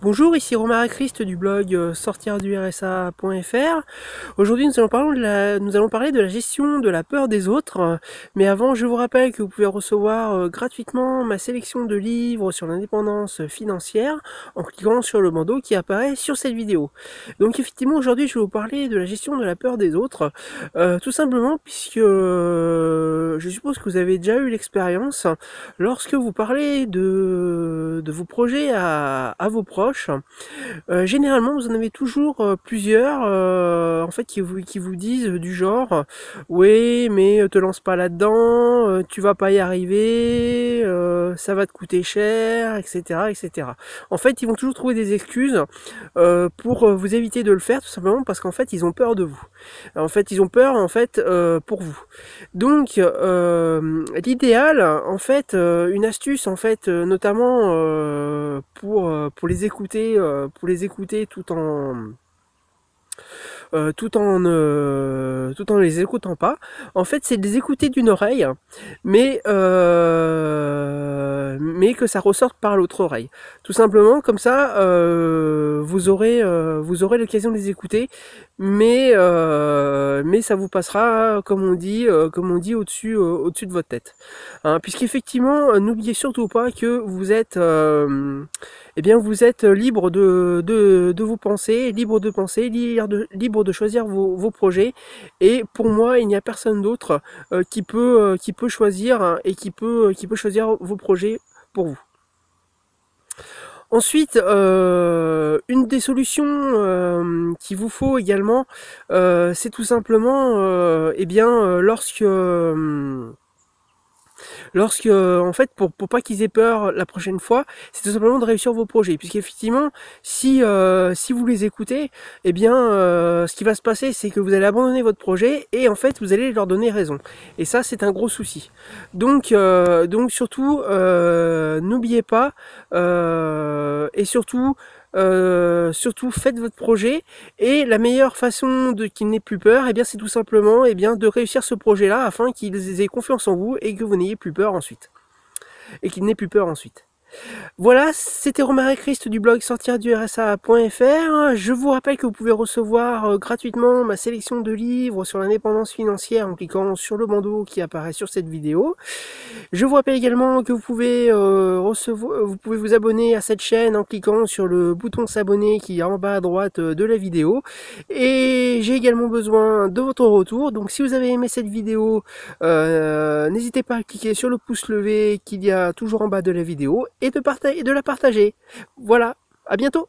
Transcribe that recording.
Bonjour, ici Romain Christ du blog sortirdursa.fr. Aujourd'hui, nous allons parler de la gestion de la peur des autres. Mais avant, je vous rappelle que vous pouvez recevoir gratuitement ma sélection de livres sur l'indépendance financière en cliquant sur le bandeau qui apparaît sur cette vidéo. Donc effectivement, aujourd'hui, je vais vous parler de la gestion de la peur des autres. Tout simplement puisque je suppose que vous avez déjà eu l'expérience lorsque vous parlez de vos projets à vos proches. Généralement, vous en avez toujours plusieurs en fait qui vous disent du genre oui, mais te lance pas là-dedans, tu vas pas y arriver, ça va te coûter cher, etc., etc. En fait, ils vont toujours trouver des excuses pour vous éviter de le faire, tout simplement parce qu'en fait, ils ont peur de vous. En fait, ils ont peur en fait pour vous. Donc, l'idéal, en fait, une astuce, en fait, notamment pour les écouter tout en les écoutant pas. En fait, c'est de les écouter d'une oreille, mais que ça ressorte par l'autre oreille. Tout simplement, comme ça, vous aurez l'occasion de les écouter, mais ça vous passera, comme on dit au-dessus de votre tête. Hein, puisqu'effectivement, n'oubliez surtout pas que vous êtes libre de vos pensées, libre de penser, libre de choisir vos projets. Et pour moi, il n'y a personne d'autre qui peut choisir hein, et qui peut choisir vos projets pour vous. Ensuite, une des solutions qu'il vous faut également, c'est tout simplement, lorsque en fait pour pas qu'ils aient peur la prochaine fois, c'est tout simplement de réussir vos projets, puisqu'effectivement si vous les écoutez, ce qui va se passer, c'est que vous allez abandonner votre projet et en fait vous allez leur donner raison, et ça c'est un gros souci. Donc surtout n'oubliez pas et surtout faites votre projet, et la meilleure façon de qu'ils n'aient plus peur, c'est tout simplement de réussir ce projet là afin qu'ils aient confiance en vous et que vous n'ayez plus peur ensuite, et qu'ils n'aient plus peur ensuite. Voilà, c'était Romain Christ du blog sortirdursa.fr. Je vous rappelle que vous pouvez recevoir gratuitement ma sélection de livres sur l'indépendance financière en cliquant sur le bandeau qui apparaît sur cette vidéo. Je vous rappelle également que vous pouvez vous abonner à cette chaîne en cliquant sur le bouton s'abonner qui est en bas à droite de la vidéo. Et j'ai également besoin de votre retour. Donc si vous avez aimé cette vidéo, n'hésitez pas à cliquer sur le pouce levé qu'il y a toujours en bas de la vidéo et de la partager. Voilà, à bientôt.